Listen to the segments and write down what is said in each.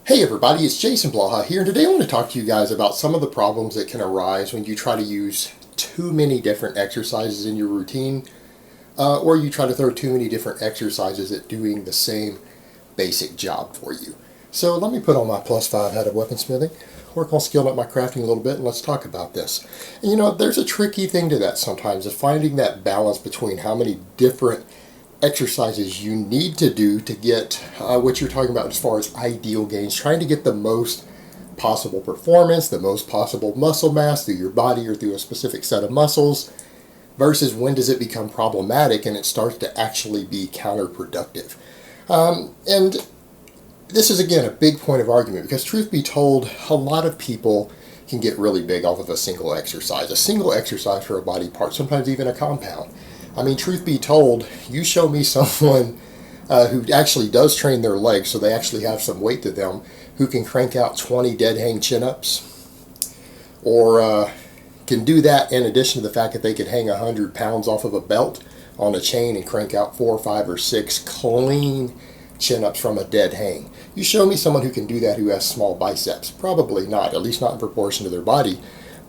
Hey everybody, it's Jason Blaha here, and today I want to talk to you guys about some of the problems that can arise when you try to use too many different exercises in your routine, or you try to throw too many different exercises at doing the same basic job for you. So let me put on my +5 hat of weaponsmithing, work on skilling up my crafting a little bit, and let's talk about this. And there's a tricky thing to that sometimes, is finding that balance between how many different exercises you need to do to get what you're talking about as far as ideal gains, trying to get the most possible performance, the most possible muscle mass through your body or through a specific set of muscles, versus when does it become problematic and it starts to actually be counterproductive. And this is again a big point of argument, because truth be told, a lot of people can get really big off of a single exercise for a body part, sometimes even a compound. I mean, truth be told, you show me someone who actually does train their legs, so they actually have some weight to them, who can crank out 20 dead hang chin-ups, or can do that in addition to the fact that they could hang 100 pounds off of a belt on a chain and crank out 4, 5, or 6 clean chin-ups from a dead hang. You show me someone who can do that who has small biceps. Probably not, at least not in proportion to their body.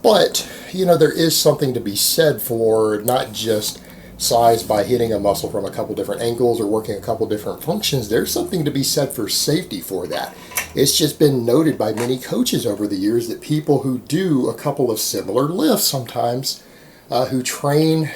But, there is something to be said for not just size by hitting a muscle from a couple different angles or working a couple different functions. There's something to be said for safety for that. It's just been noted by many coaches over the years that people who do a couple of similar lifts sometimes, who train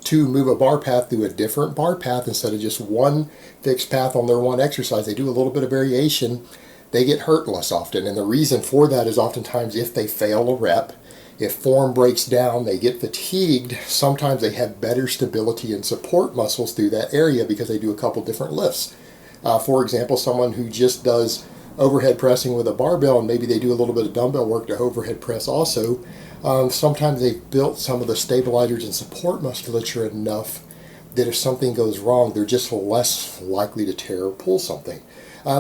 to move a bar path through a different bar path instead of just one fixed path on their one exercise, they do a little bit of variation, they get hurt less often. And the reason for that is oftentimes if they fail a rep, if form breaks down, they get fatigued, sometimes they have better stability and support muscles through that area because they do a couple different lifts. For example, someone who just does overhead pressing with a barbell, and maybe they do a little bit of dumbbell work to overhead press also, sometimes they've built some of the stabilizers and support musculature enough that if something goes wrong, they're just less likely to tear or pull something.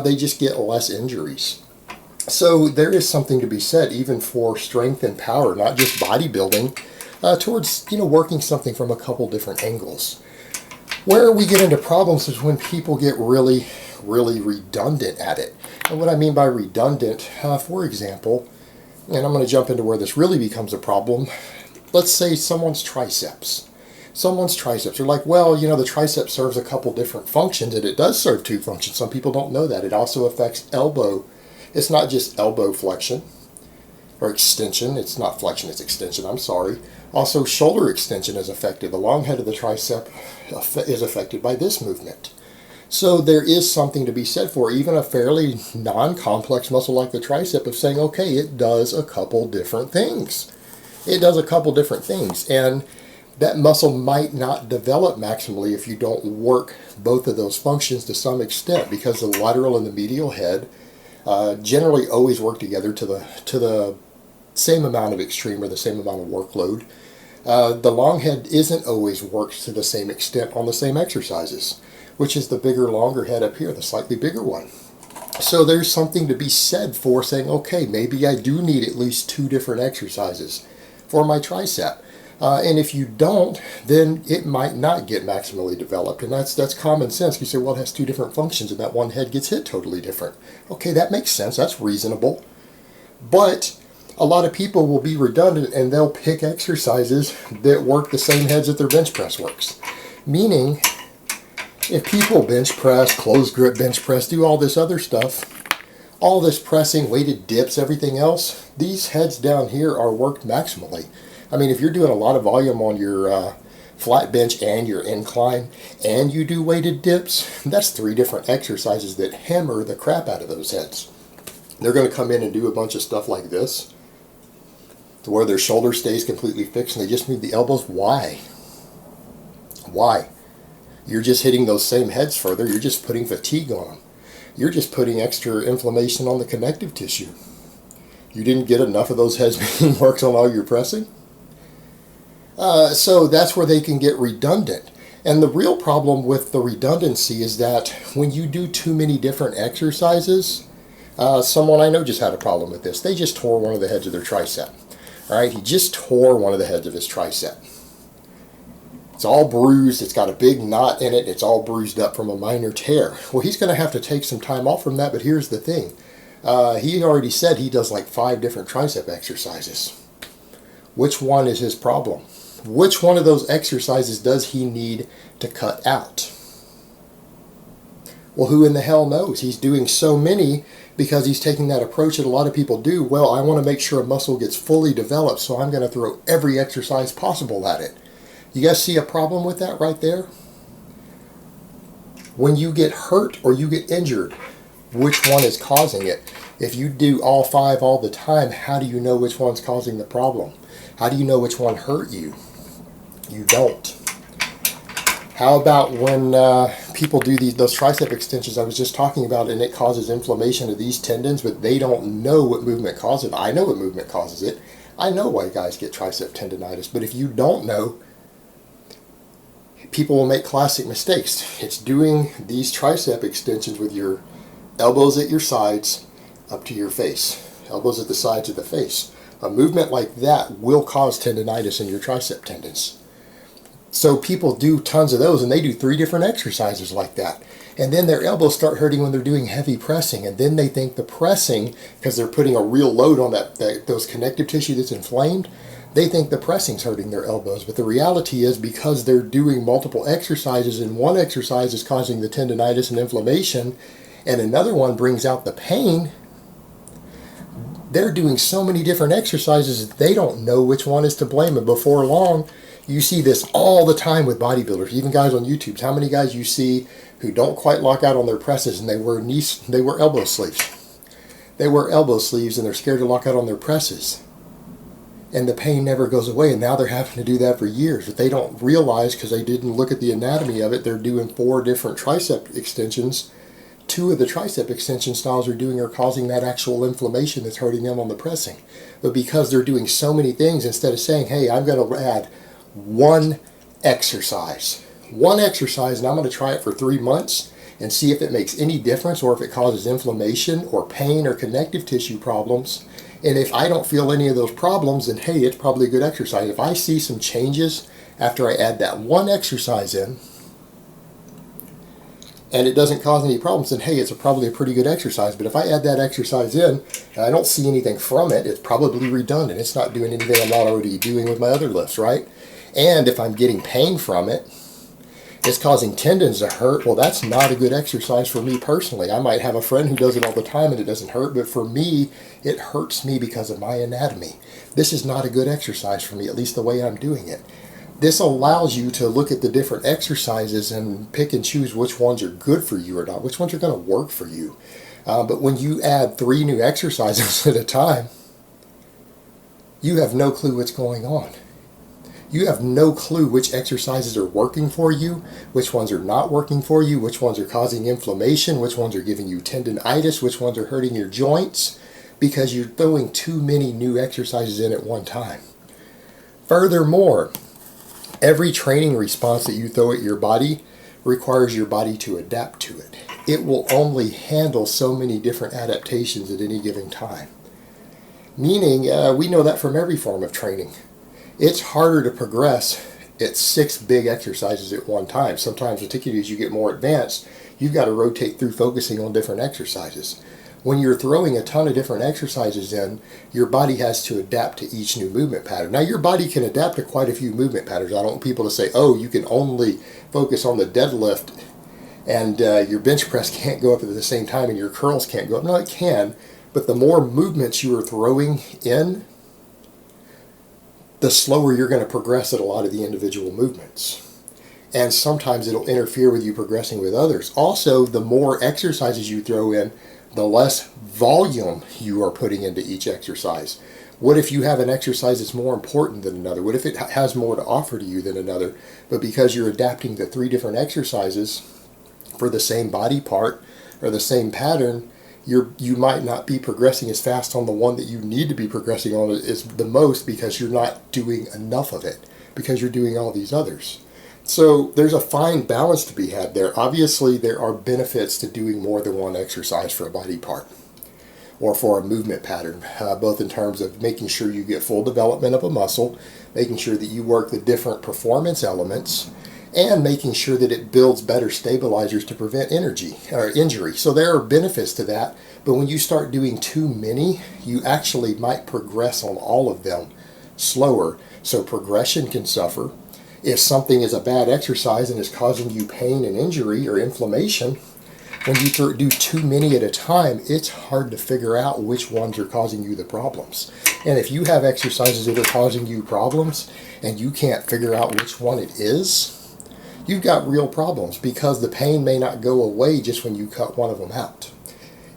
They just get less injuries. So there is something to be said even for strength and power, not just bodybuilding, towards working something from a couple different angles. Where we get into problems is when people get really, really redundant at it. And what I mean by redundant, for example, and I'm going to jump into where this really becomes a problem. Let's say someone's triceps. They're like, well, the tricep serves a couple different functions, and it does serve two functions. Some people don't know that. It also affects elbow. It's not just elbow flexion or extension. It's not flexion, it's extension, I'm sorry. Also, shoulder extension is affected. The long head of the tricep is affected by this movement. So there is something to be said for even a fairly non-complex muscle like the tricep of saying, okay, it does a couple different things. And that muscle might not develop maximally if you don't work both of those functions to some extent, because the lateral and the medial head generally always work together to the same amount of extreme or the same amount of workload. The long head isn't always worked to the same extent on the same exercises, which is the bigger, longer head up here, the slightly bigger one. So there's something to be said for saying, okay, maybe I do need at least 2 different exercises for my tricep. And if you don't, then it might not get maximally developed. And that's common sense. You say, well, it has 2 different functions and that one head gets hit totally different. Okay, that makes sense. That's reasonable. But a lot of people will be redundant and they'll pick exercises that work the same heads that their bench press works. Meaning, if people bench press, closed grip bench press, do all this other stuff, all this pressing, weighted dips, everything else, these heads down here are worked maximally. I mean, if you're doing a lot of volume on your flat bench and your incline, and you do weighted dips, that's 3 different exercises that hammer the crap out of those heads. They're going to come in and do a bunch of stuff like this, to where their shoulder stays completely fixed and they just move the elbows. Why? You're just hitting those same heads further. You're just putting fatigue on them. You're just putting extra inflammation on the connective tissue. You didn't get enough of those heads being worked on all your pressing. So that's where they can get redundant. And the real problem with the redundancy is that when you do too many different exercises, someone I know just had a problem with this. They just tore one of the heads of their tricep. All right, he just tore one of the heads of his tricep. It's all bruised, it's got a big knot in it, it's all bruised up from a minor tear. Well, he's going to have to take some time off from that, but here's the thing. He already said he does like 5 different tricep exercises. Which one is his problem? Which one of those exercises does he need to cut out? Well, who in the hell knows? He's doing so many because he's taking that approach that a lot of people do. Well, I want to make sure a muscle gets fully developed, so I'm going to throw every exercise possible at it. You guys see a problem with that right there? When you get hurt or you get injured, which one is causing it? If you do all 5 all the time, how do you know which one's causing the problem? How do you know which one hurt you? You don't. How about when people do those tricep extensions I was just talking about, and it causes inflammation of these tendons, but they don't know what movement causes it? I know what movement causes it. I know why guys get tricep tendonitis, but if you don't know, people will make classic mistakes. It's doing these tricep extensions with your elbows at your sides up to your face. Elbows at the sides of the face. A movement like that will cause tendonitis in your tricep tendons. So people do tons of those, and they do 3 different exercises like that. And then their elbows start hurting when they're doing heavy pressing, and then they think the pressing, because they're putting a real load on those connective tissue that's inflamed, they think the pressing's hurting their elbows. But the reality is, because they're doing multiple exercises, and one exercise is causing the tendonitis and inflammation, and another one brings out the pain, they're doing so many different exercises that they don't know which one is to blame. And before long, you see this all the time with bodybuilders, even guys on YouTube. How many guys you see who don't quite lock out on their presses, and they wear elbow sleeves. They wear elbow sleeves and they're scared to lock out on their presses. And the pain never goes away, and now they're having to do that for years. But they don't realize, because they didn't look at the anatomy of it, they're doing 4 different tricep extensions. 2 of the tricep extension styles are causing that actual inflammation that's hurting them on the pressing. But because they're doing so many things, instead of saying, hey, I'm going to add one exercise, and I'm going to try it for 3 months and see if it makes any difference, or if it causes inflammation or pain or connective tissue problems. And if I don't feel any of those problems, then hey, it's probably a good exercise. If I see some changes after I add that one exercise in, and it doesn't cause any problems, then hey, it's probably a pretty good exercise. But if I add that exercise in and I don't see anything from it, it's probably redundant. It's not doing anything I'm not already doing with my other lifts, right? And if I'm getting pain from it, it's causing tendons to hurt. Well, that's not a good exercise for me personally. I might have a friend who does it all the time and it doesn't hurt, but for me, it hurts me because of my anatomy. This is not a good exercise for me, at least the way I'm doing it. This allows you to look at the different exercises and pick and choose which ones are good for you or not, which ones are going to work for you. But when you add 3 new exercises at a time, you have no clue what's going on. You have no clue which exercises are working for you, which ones are not working for you, which ones are causing inflammation, which ones are giving you tendonitis, which ones are hurting your joints, because you're throwing too many new exercises in at one time. Furthermore, every training response that you throw at your body requires your body to adapt to it. It will only handle so many different adaptations at any given time. Meaning, we know that from every form of training. It's harder to progress at 6 big exercises at one time. Sometimes, particularly as you get more advanced, you've got to rotate through focusing on different exercises. When you're throwing a ton of different exercises in, your body has to adapt to each new movement pattern. Now, your body can adapt to quite a few movement patterns. I don't want people to say, oh, you can only focus on the deadlift and your bench press can't go up at the same time and your curls can't go up. No, it can, but the more movements you are throwing in, the slower you're going to progress at a lot of the individual movements. And sometimes it'll interfere with you progressing with others. Also, the more exercises you throw in, the less volume you are putting into each exercise. What if you have an exercise that's more important than another? What if it has more to offer to you than another? But because you're adapting to 3 different exercises for the same body part or the same pattern, you might not be progressing as fast on the one that you need to be progressing on is the most, because you're not doing enough of it, because you're doing all these others. So there's a fine balance to be had there. Obviously, there are benefits to doing more than one exercise for a body part. or for a movement pattern, both in terms of making sure you get full development of a muscle, making sure that you work the different performance elements, and making sure that it builds better stabilizers to prevent injury. So there are benefits to that, but when you start doing too many, you actually might progress on all of them slower. So progression can suffer. If something is a bad exercise and is causing you pain and injury or inflammation, when you do too many at a time, it's hard to figure out which ones are causing you the problems. And if you have exercises that are causing you problems and you can't figure out which one it is, you've got real problems, because the pain may not go away just when you cut one of them out.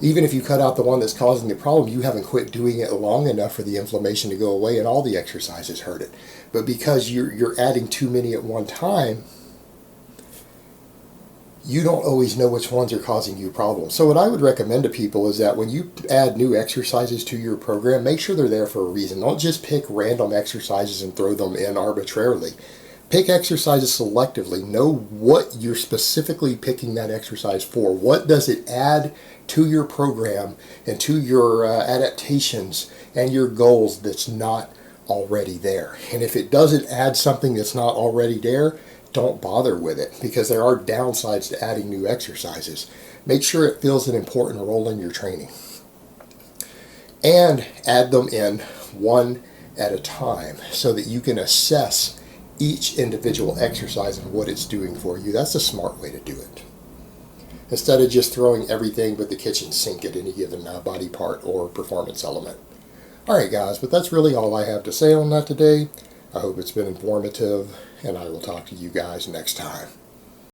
Even if you cut out the one that's causing the problem, you haven't quit doing it long enough for the inflammation to go away and all the exercises hurt it. But because you're adding too many at one time, you don't always know which ones are causing you problems. So what I would recommend to people is that when you add new exercises to your program, make sure they're there for a reason. Don't just pick random exercises and throw them in arbitrarily. Pick exercises selectively. Know what you're specifically picking that exercise for. What does it add to your program and to your adaptations and your goals that's not already there? And if it doesn't add something that's not already there, don't bother with it, because there are downsides to adding new exercises. Make sure it fills an important role in your training. And add them in one at a time so that you can assess each individual exercise and what it's doing for you. That's a smart way to do it, instead of just throwing everything but the kitchen sink at any given body part or performance element. Alright guys, but that's really all I have to say on that today. I hope it's been informative, and I will talk to you guys next time.